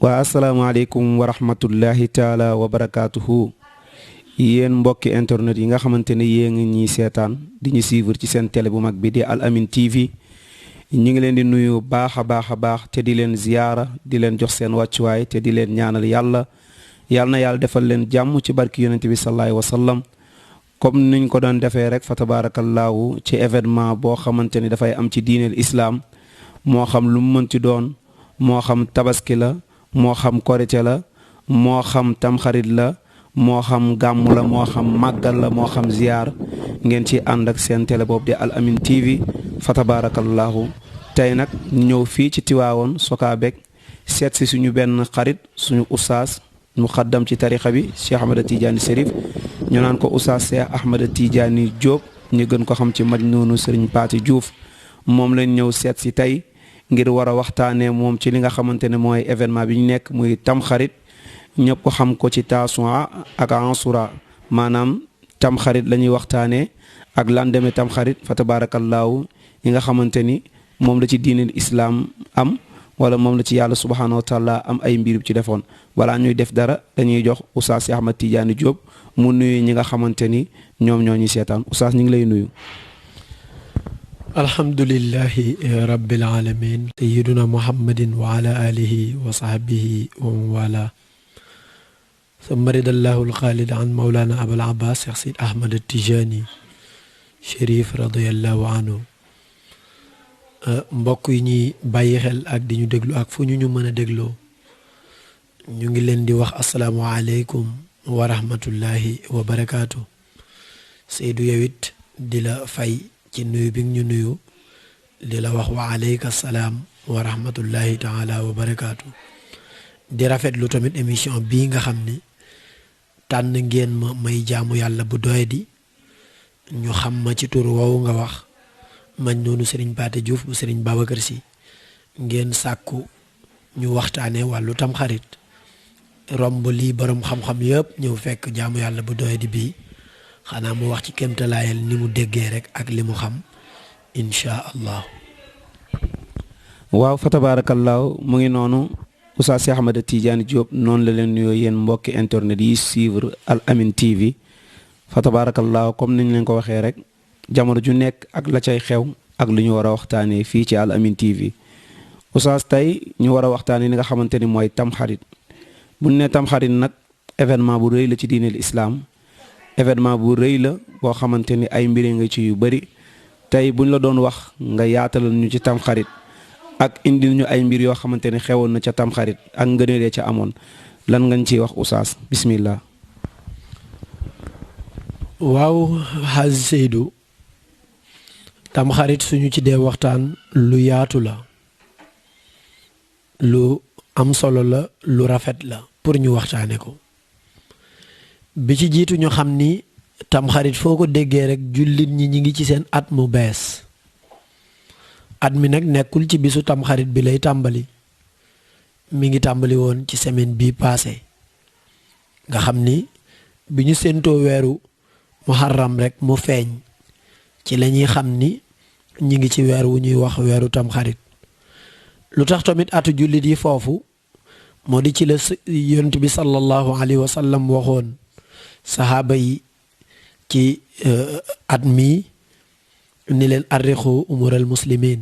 waa asalaamaaleykum wa rahmatullahi taala wa barakaatuhu yéen mbokki internet yi nga xamante ne yéen ngi ñuy seetaan di ñu suivre ci seen télé bu mag bi di Al Amine TV ñu ngi leen di nuyu baax a baax te di leen ziyaara di leen jox seen wàccuwaay te di leen ñaanal yàlla na yàlla defal leen jàmm ci barki yonente bi sallallahu alayhi wa sallam comme niñ ko doon defee rek fa tabaarakallaahu ci événement boo xamante ni dafay am ci diineel islaam moo xam lu mu mënti doon moo xam tabaski la moo xam korite la moo xam tamxarit la moo xam gàmmu la moo xam màggal la moo xam ziyaar ngeen ci ànd ak seen télé boobu di Al Amine TV fa tabaarakallaahu tey nag ñëw fii ci Tiwaawoon Sokabek seet si suñu benn xarit suñu ustaas mu xaddam ci tarixa bi Cheikh Ahmada Tidiane Chérif ñu naan ko ustaas Cheikh Ahmada Tidiane Diop ñu gën ko xam ci Majnuunu Sëriñ Paati Diouf moom lañ ñëw seet si tey ngir war a waxtaanee moom ci li nga xamante ne mooy événement bi ñu nekk muy tamxarit ñëpp xam ko ci Taasuwaa ak Ansura maanaam tamxarit la ñuy waxtaanee ak lendemain tamxarit fa tabaarakallaahu yi nga xamante ni moom la ci diineel islaam am wala moom la ci yàlla subhaanahu wa taala am ay mbir ci defoon balaa ñuy def dara dañuy jox Oustaz Cheikh Ahmad Tidiane Diop mu nuyu ñi nga xamante ni ñoom ñoo ñuy seetaan Oustaz ñu ngi lay nuyu. alhamdulillahi rabbil alamin sayyiduna muhammadin wa ala alihi wa sahbihi wa man wala summa ridallahu alxaalid an mawlana abul abbas Cheikh Sid Ahmad Tijani Chérif radiyallahu anhu mbokk yi ñuy bàyyi xel ak di ñu déglu ak fu ñu mën a dégloo ñu ngi leen di wax asalaamualeykum wa rahmatullahi wa barakaatu. Seydou yow it di la fay ci nuyu bi ñu nuyu di la wax wa aleyka salaam wa rahmatullahi taala wa barakaatu. di rafetlu tamit émission bii nga xam ni tànn ngeen ma may jaamu yàlla bu doy di ñu xam ma ci tur woowu nga wax Majnuunu Sëriñ Paati Diouf bu Sëriñ Babacar Si ngeen sàkku ñu waxtaane wàllu tamxarit romb lii borom xam-xam yëpp ñëw fekk jaamu yàlla bu doy di bii xanaa mu wax ci kémtalaayal ni mu déggee rek ak li mu xam inchaa allah. waaw fa tabaarakallaahu mu ngi noonu Oustaz Cheikh Ahmada Tidiane Diop noonu la leen nuyoo yéen mbokki internet yi suivre Al Amine TV fa tabaarakallaahu comme niñ leen ko waxee rek jamono ju nekk ak la cay xew ak lu ñu war a waxtaanee fii ci Al Amine TV Oustaz tey ñu war a waxtaanee li nga xamante ni mooy tamxarit bu ñu nee tamxarit nag événement bu rëy la ci diineel islaam événement bu rëy la boo xamante ni ay mbir nga ci yu bëri tey buñ la doon wax nga yaatalal ñu ci tamxarit ak indil ñu ay mbir yoo xamante ni xewoon na ca tamxarit ak ngëneelee ca amoon lan ngañ ciy wax Oustaz bismillah. waaw xaaj Seydou tamxarit suñu ci dee waxtaan lu yaatu la lu am solo la lu rafet la pour ñu waxtaane ko bi ci jiitu ñu xam ni tamxarit foo ko déggee rek jullit ñi ngi ci seen at mu bees at mi nag nekkul ci bisu tamxarit bi lay tàmbali mi ngi tàmbali woon ci semaine bii passé nga xam ni bi ñu séentoo weeru muharram rek mu feeñ ci la ñuy xam ni ñi ngi ci weer wu ñuy wax weeru tamxarit lu tax tamit atu jullit yi foofu moo di ci la yonent bi sallallahu alayhi wa sallam waxoon sahaaba yi ci at mii ni leen arrixu umural muslimin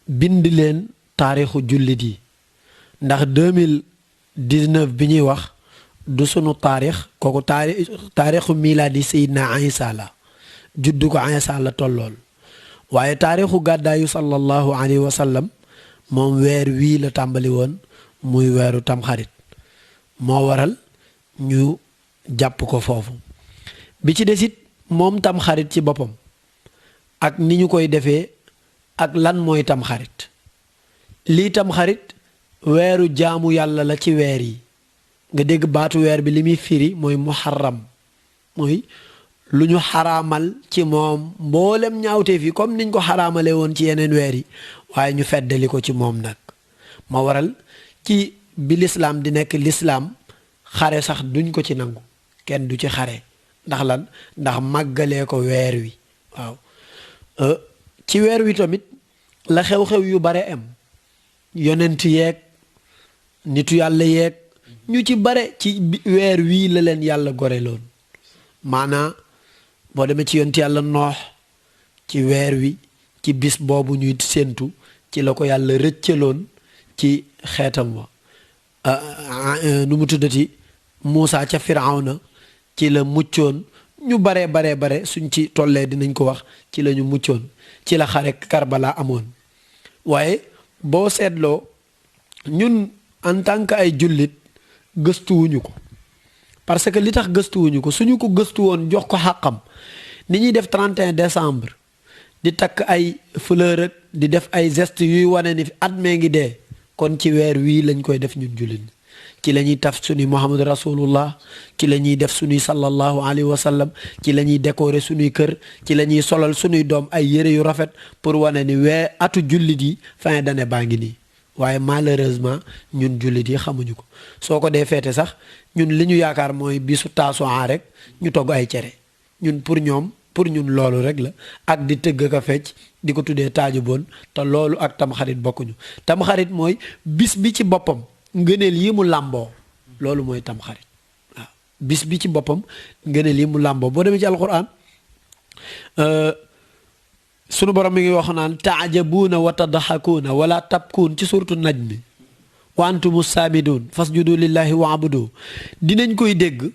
bind leen taarixu jullit yi ndax 2019 bi ñuy wax du sunu taarix kooku taarixu milaadi Seydina Isa la juddu ko Isa la tollool waaye taarixu gàddaayu sallallahu alayhi wa sallam moom weer wii la tàmbali woon muy weeru tamxarit moo waral ñu jàpp ko foofu bi ci desit moom tamxarit ci boppam ak ni ñu koy defee ak lan mooy tamxarit lii tamxarit weeru jaamu yàlla la ci weer yi nga dégg baatu weer bi li muy firi mooy muharram mooy lu ñu xaraamal ci moom mboolem ñaawteef yi comme niñ ko xaraamale woon ci yeneen weer yi waaye ñu feddali ko ci moom nag ma waral ci bi lislaam di nekk lislaam xare sax duñ ko ci nangu kenn du ci xare ndax lan ndax màggalee ko weer wi waaw ci weer wi tamit la xew-xew yu bare am yonent yeeg nitu yàlla yeeg ñu ci bare ci weer wii la leen yàlla goreloon maanaa boo demee ci yonti yàlla noox ci weer wi ci bis boobu ñuy séentu ci la ko yàlla rëccaloon ci xeetam wa nu mu tuddati Muusa ca Firawna ci la muccoon ñu bare suñ ci tollee dinañ ko wax ci la ñu muccoon ci la xare Karbala amoon waaye boo seetloo ñun en tant que ay jullit gëstuwuñu ko parce que li tax gëstuwuñu ko suñu ko gëstu woon jox ko xàqam ni ñuy def 31 décembre di takk ay fleur ak di def ay gestes yuy wane ni at mee ngi dee kon ci weer wii lañ koy def ñun jullit ci la ñuy taf suñuy Muhammad rasulullah ci la ñuy def suñuy sallallahu alayhi wa sallam ci la ñuy décorer suñuy kër ci la ñuy solal suñuy doom ay yére yu rafet pour wane ni atu jullit yi fin d'année baa ngi nii waaye malheureusement ñun jullit yi xamuñu ko soo ko dee feete sax ñun li ñu yaakaar mooy bisu taasuwaa rek ñu togg ay cere ñun pour ñun loolu rek la ak di tëgg ka fecc di ko tuddee taaju bon te loolu ak tamxarit bokkuñu tamxarit mooy bis bi ci boppam ngëneel yi mu làmboo loolu mooy tamxarit waaw bis bi ci boppam ngëneel yi mu làmboo boo demee ci alquran sunu borom mi ngi wax naan taajabuuna wa tadhakuuna wala tabkuun ci suratu najmi wa antumu saamiduun fasjudu lillahi wa abudu dinañ koy dégg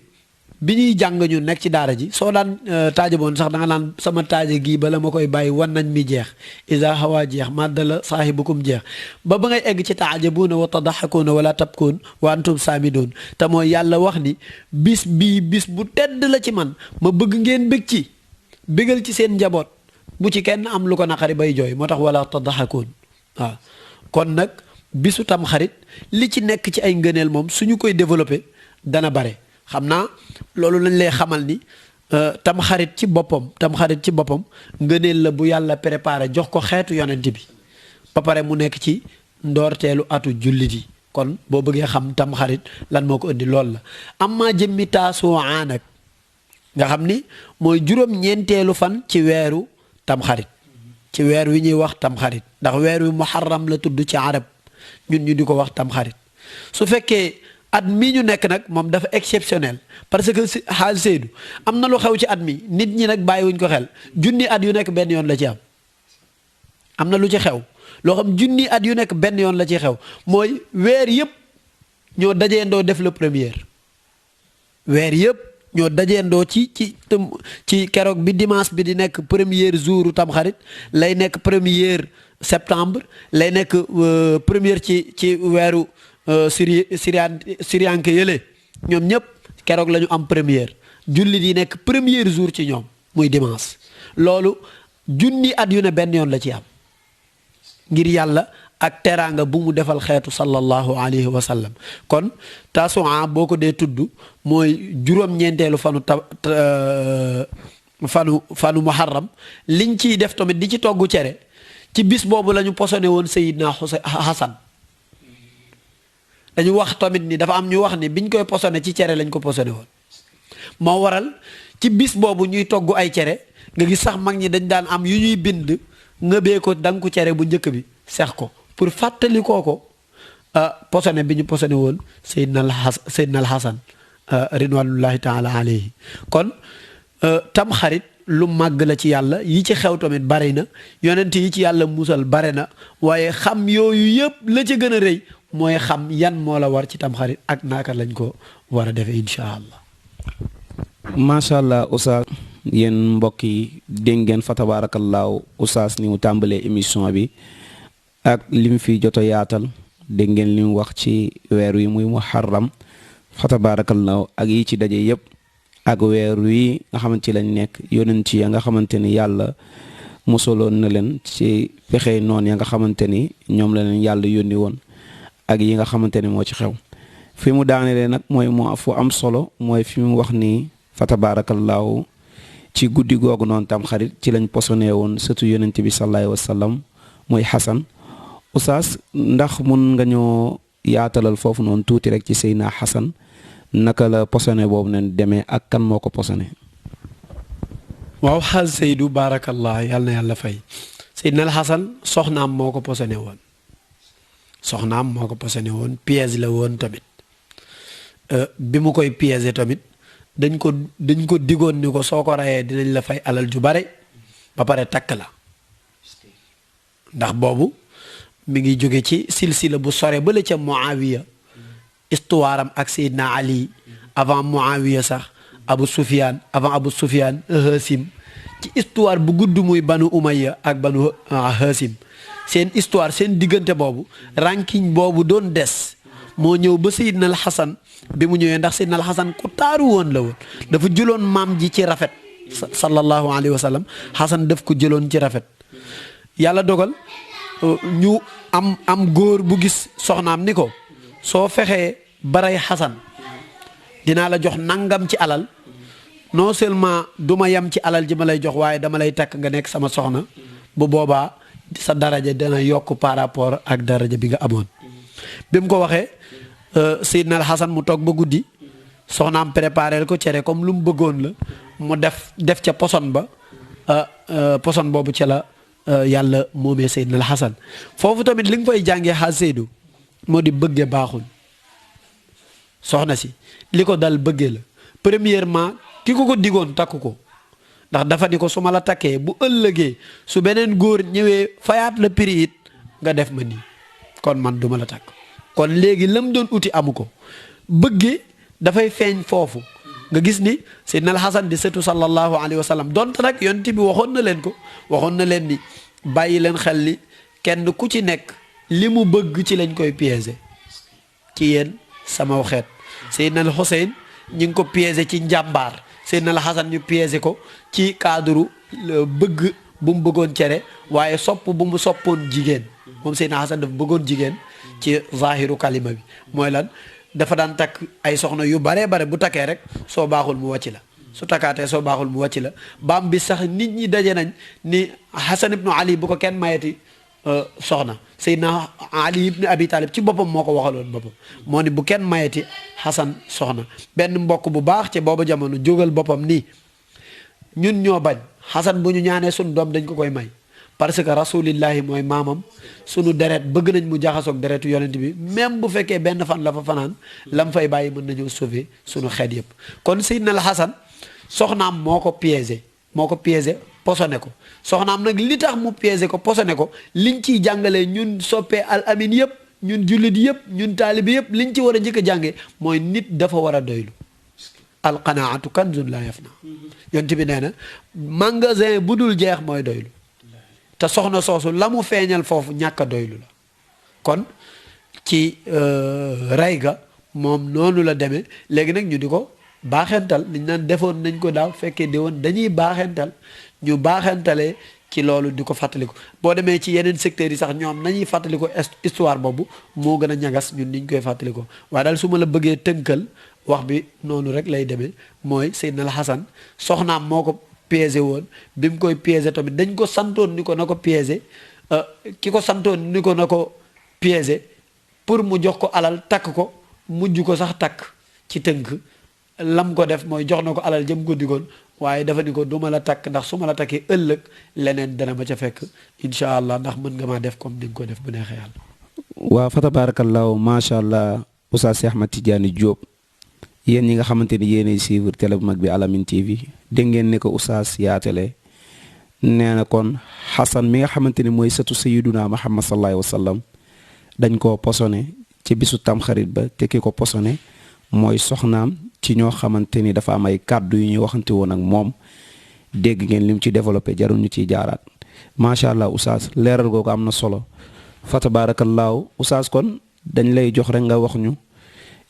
bi ñuy jàng ñu nekk ci daara ji soo daan taajaboon sax da nga naan sama taaja gii bala ma koy bàyyi wan nañ mi jeex isa hawa jeex maddala saahibukum jeex ba ngay egg ci taajabuuna wa tadhakuuna wala tabkuun wa antum saamiduun te mooy yàlla wax ni bis bii bis bu tedd la ci man ma bëgg ngeen bég ci bégal ci seen njaboot bu ci kenn am lu ko naqari bay jooy moo tax wala tadhakuun waaw kon nag bisu tam xarit li ci nekk ci ay ngëneel moom suñu koy développé dana bare xam naa loolu lañ lay xamal ni tamxarit ci boppam ngëneel la bu yàlla préparé jox ko xeetu yonent bi ba pare mu nekk ci ndoorteelu atu jullit yi kon boo bëggee xam tamxarit lan moo ko indi lool la amma jëmmi taasuwaa nag nga xam ni mooy juróom-ñeenteelu fan ci weeru tamxarit ci weer wi ñuy wax tamxarit ndax weer wi muharram la tudd ci arab ñun ñu di ko wax tamxarit su fekkee at mi ñu nekk nag moom dafa exceptionnel parce que xaal Seydou am na lu xew ci at mi nit ñi nag bàyyiwuñ ko xel junni at yu nekk benn yoon la ci am na lu ci xew loo xam junni at yu nekk benn yoon la ci xew mooy weer yëpp ñoo dajeendoo def le premier weer yëpp ñoo dajeendoo ci keroog bi dimanche bi di nekk premier jour tamxarit lay nekk premier septembre lay nekk première ci weeru siriyanke yële ñoom ñëpp keroog la ñu am première jullit yi nekk premier jour ci ñoom muy dimanche loolu junni at yu ne benn yoon la ci am ngir yàlla ak teraanga bu mu defal xeetu sallallahu alayhi wa sallam kon tasuwaa boo ko dee tudd mooy juróom-ñeenteelu fanu muharram liñ ciy def tamit di ci togg cere ci bis boobu la ñu posone woon Seydina Hasan dañu wax tamit ni dafa am ñu wax ni biñ koy posone ci cere lañ ko posone woon moo waral ci bis boobu ñuy togg ay cere nga gis sax mag ñi dañ daan am yu ñuy bind ngëbee ko danku cere bu njëkk bi seex ko pour fàttali ko posone bi ñu posone woon Seydina al Hasan ridwanullahi taala alayhi kon tam xarit lu màgg la ci yàlla yi ci xew tamit bari na yonent yi ci yàlla musal bare na waaye xam yooyu yëpp la ci gën a rëy mooy xam yan moo la war ci tamxarit ak naka lañ ko war a defee incha allah. macha allah Oustaz yéen mbokk yi dégg ngeen fa tabaarakallaahu Oustaz ni mu tàmbalee émission bi ak li mu fi joto yaatal dégg ngeen li mu wax ci weer wi muy muharram fa tabaarakallaahu ak yi ci daje yëpp. ak weer wi nga xamante ci lañ nekk yonent ya nga xamante ni yàlla mosoloon na leen ci pexe noonu ya nga xamante ni ñoom la leen yàlla yónni woon ak yi nga xamante ni moo ci xew fi mu daanelee nag mooy moo fu am solo mooy fi mu wax ni fa tabaarakallaahu ci guddi googu noonu tam xarit ci lañ posone woon surtout yonent bi sallallahu alayhi wa sallam mooy Xasan Oustaz ndax mun nga ñoo yaatalal foofu noonu tuuti rek ci Seydina Xasan naka la posone boobu nañ demee ak kan moo ko posone waaw xaal Seydou baarakallah yàlla na yàlla fay Seydina al Xasan soxnaam moo ko posone woon soxnaam moo ko posone woon piège la woon tamit bi mu koy piégé tamit dañ ko digoon ni ko soo ko rayee dinañ la fay alal ju bare ba pare takk la ndax boobu mi ngi jóge ci silsila bu sore ba la ca Muawiya histoire am ak Seydina Ali avant Muawiya sax Abu Sufyan avant Abu Sufyan Hasim ci histoire bu gudd muy banu Umayya ak banu Hasim seen histoire seen diggante boobu ranking boobu doon des moo ñëw ba Seydina al Xasan bi mu ñëwee ndax Seydina al Xasan ku taaru woon la woon dafa jëloon maam ji ci rafet sallallahu alayhi wa sallam Xasan daf ko jëloon ci rafet yàlla dogal ñu am góor bu gis soxnaam ni ko soo fexee baray Xasan dinaa la jox nangam ci alal non seulement du ma yem ci alal ji ma lay jox waaye dama lay takk nga nekk sama soxna bu boobaa sa daraja dana yokk par rapport ak daraja bi nga amoon bi mu ko waxee Seydina al Xasan mu toog ba guddi soxnaam préparé ko cere comme lu mu bëggoon la mu def ca poson ba poson boobu ca la yàlla moomee Seydina al Xasan foofu tamit li nga fay jàngee xaal Seydou moo di bëgge baaxul soxna si li ko dal bëgge la premièrement ki ko digoon takku ko ndax dafa ni ko su ma la takkee bu ëllëgee su beneen góor ñëwee fayaat la prix it nga def ma nii kon man duma la takk kon léegi lam doon uti amu ko bëgge dafay feeñ foofu nga gis ni Seydina al Xasan di sëtu sallallahu alayhi wa sallam donte nag yonent bi waxoon na leen ko waxoon na leen ni bàyyi leen xel ni kenn ku ci nekk li mu bëgg ci lañ koy piéger ci yéen sama xeet Seydina al Xuseyn ñi ngi ko piéger ci njàmbaar Seydina al Xasan ñu piéger ko ci cadre bëgg bu mu bëggoon cere waaye sopp bu mu soppoon jigéen moom Seydina Xasan dafa bëggoon jigéen ci zahiru kalima bi mooy lan dafa daan takk ay soxna yu bare bu takkee rek soo baaxul mu wàcc la su takkaatee soo baaxul mu wàcc la baam bi sax nit ñi daje nañ ni Hasan ibnu Ali bu ko kenn mayeti soxna Seydina Ali ibnu Abi Talib ci boppam moo ko waxaloon boppam moo ni bu kenn mayeti Hasan soxna benn mbokk bu baax ci boobu jamono jógal boppam nii ñun ñoo bañ Hasan bu ñu ñaanee sunu doom dañ ko koy may parce que rasulillahi mooy maamam sunu deret bëgg nañ mu jaxasoog deretu yonent bi même bu fekkee benn fan la fa fanaan lam fay bàyyi mën nañoo sauver sunu xeet yëpp kon Seydina al Xasan soxnaam moo ko piégé posone ko soxnaam nag li tax mu piégé ko posone ko liñ ciy jàngalee ñun soppee al amin yëpp ñun jullit yëpp ñun taalibi yëpp liñ ci war a njëkk a jàngee mooy nit dafa war a doylu alqanaatu kanzun laa yafna yonent bi nee na magasin bu dul jeex mooy doylu te soxna soosu la mu feeñal foofu ñàkk a doylu la kon ci rey ga moom noonu la demee léegi nag ñu di ko baaxental liñ naan defoon nañ ko daaw fekkee di woon dañuy baaxental ñu baaxentalee ci loolu di ko fàttaliku boo demee ci yeneen secteurs yi sax ñoom nañuy fàttaliku histoire boobu moo gën a ñagas ñun niñ koy fàttaliko waaye daal su ma la bëggee tënkal wax bi noonu rek lay demee mooy Seydina al Xasan soxnaam moo ko piégé woon bi mu koy piégé tamit dañ ko santoon ni ko na ko piégé ki ko santoon ni ko na ko piégé pour mu jox ko alal takk ko mujj ko sax takk ci tënk lam ko def mooy jox na ko alal jëm ko digoon waaye dafa ni ko du ma la takk ndax su ma la takkee ëllëg leneen dana ma ca fekk incha allah ndax mën nga maa def comme ni nga ko def bu neexee yàlla. waa fa tabaarakallaahu macha allah Oustaz Ahmed Tidiane Diop yéen ñi nga xamante ni yéenay suivre télé bu mag bi Al Amine TV dégg ngeen ne ko Oustaz yaatale nee na kon Xasan mi nga xamante ni mooy sëtu Sayyiduna Muhammad sallallahu alayhi wa sallam dañ koo posone ci bisu tamxarit ba te ki ko posone mooy soxnaam ci ñoo xamante ni dafa am ay kàddu yu ñuy waxante woon ak moom dégg ngeen lim ci développé jarul ñu ciy jaaraat macha allah Oustaz leeral googu am na solo fa tabaarakallaahu Oustaz kon dañ lay jox rek nga wax ñu